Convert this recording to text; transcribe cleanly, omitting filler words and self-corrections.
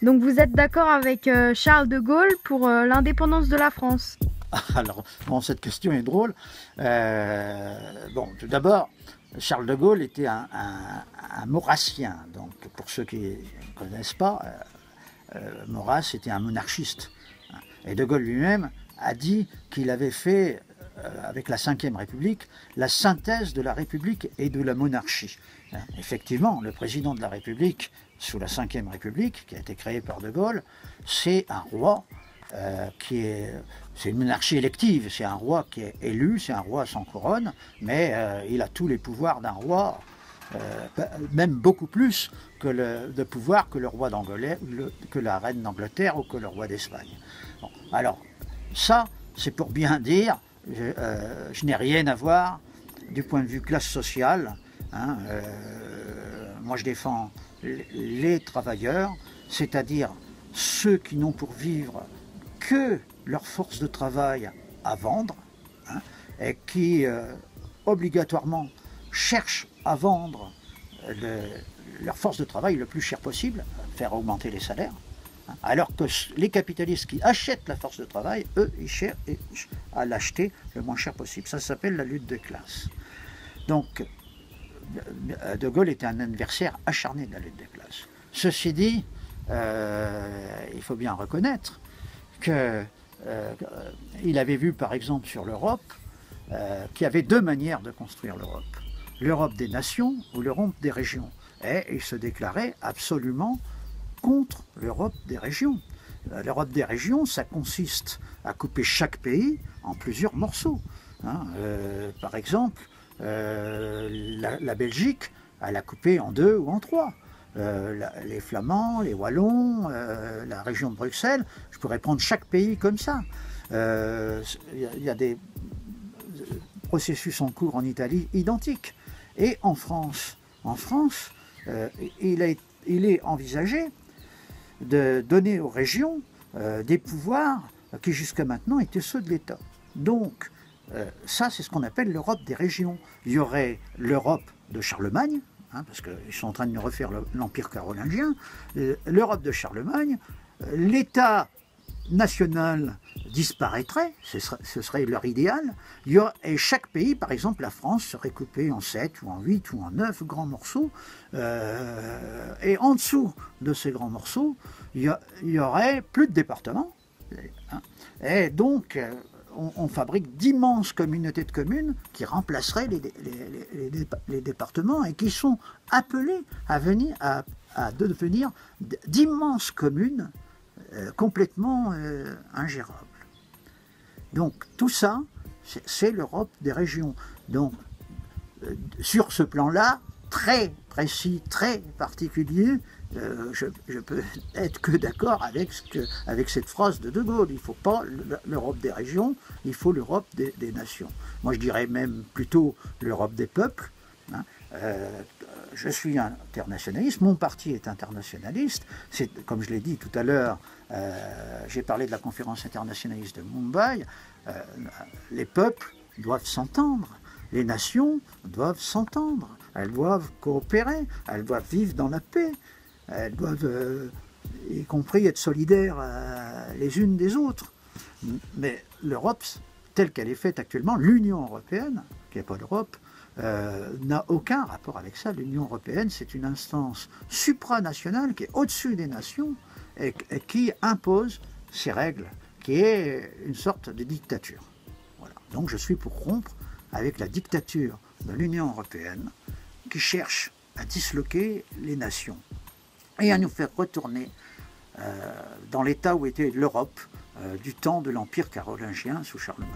Donc vous êtes d'accord avec Charles de Gaulle pour l'indépendance de la France? Alors, bon, cette question est drôle. Bon, tout d'abord, Charles de Gaulle était un maurassien. Donc, pour ceux qui ne connaissent pas, Maurras était un monarchiste. Et de Gaulle lui-même a dit qu'il avait fait, avec la Ve République, la synthèse de la République et de la monarchie. Effectivement, le président de la République, sous la Ve République, qui a été créée par de Gaulle, c'est un roi c'est une monarchie élective, c'est un roi qui est élu, c'est un roi sans couronne, mais il a tous les pouvoirs d'un roi, même beaucoup plus de pouvoir que le roi d'Angleterre, que la reine d'Angleterre ou que le roi d'Espagne. Bon, alors, ça, c'est pour bien dire, je n'ai rien à voir du point de vue classe sociale. Hein, moi, je défends les travailleurs, c'est-à-dire ceux qui n'ont pour vivre que leur force de travail à vendre, hein, et qui obligatoirement cherchent à vendre leur force de travail le plus cher possible, faire augmenter les salaires, hein, alors que les capitalistes qui achètent la force de travail, eux, ils cherchent à l'acheter le moins cher possible. Ça s'appelle la lutte de classe. Donc, de Gaulle était un adversaire acharné de la lutte des classes. Ceci dit, il faut bien reconnaître qu'il avait vu par exemple sur l'Europe qu'il y avait deux manières de construire l'Europe. L'Europe des nations ou l'Europe des régions. Et il se déclarait absolument contre l'Europe des régions. L'Europe des régions, ça consiste à couper chaque pays en plusieurs morceaux. Hein, par exemple, la Belgique, elle a coupé en 2 ou en 3. Les Flamands, les Wallons, la région de Bruxelles, je pourrais prendre chaque pays comme ça. Il y a des processus en cours en Italie identiques. Et en France, il est envisagé de donner aux régions des pouvoirs qui jusqu'à maintenant étaient ceux de l'État. Donc, ça, c'est ce qu'on appelle l'Europe des régions. Il y aurait l'Europe de Charlemagne, hein, parce qu'ils sont en train de nous refaire l'Empire carolingien, l'Europe de Charlemagne, l'État national disparaîtrait, ce serait leur idéal, et chaque pays, par exemple la France, serait coupé en 7 ou en 8 ou en 9 grands morceaux, et en dessous de ces grands morceaux, il y aurait plus de départements, hein, et donc on fabrique d'immenses communautés de communes qui remplaceraient les départements et qui sont appelés à devenir d'immenses communes complètement ingérables. Donc tout ça, c'est l'Europe des régions. Donc sur ce plan-là, très précis, très particulier, je peux être que d'accord avec cette phrase de Gaulle. Il ne faut pas l'Europe des régions, il faut l'Europe des nations. Moi je dirais même plutôt l'Europe des peuples. Hein. Je suis internationaliste, mon parti est internationaliste. Comme je l'ai dit tout à l'heure, j'ai parlé de la conférence internationaliste de Mumbai. Les peuples doivent s'entendre. Les nations doivent s'entendre, elles doivent coopérer, elles doivent vivre dans la paix, elles doivent, y compris, être solidaires les unes des autres. Mais l'Europe, telle qu'elle est faite actuellement, l'Union européenne, qui n'est pas l'Europe, n'a aucun rapport avec ça. L'Union européenne, c'est une instance supranationale qui est au-dessus des nations et qui impose ses règles, qui est une sorte de dictature. Voilà. Donc je suis pour rompre avec la dictature de l'Union européenne qui cherche à disloquer les nations et à nous faire retourner dans l'état où était l'Europe du temps de l'Empire carolingien sous Charlemagne.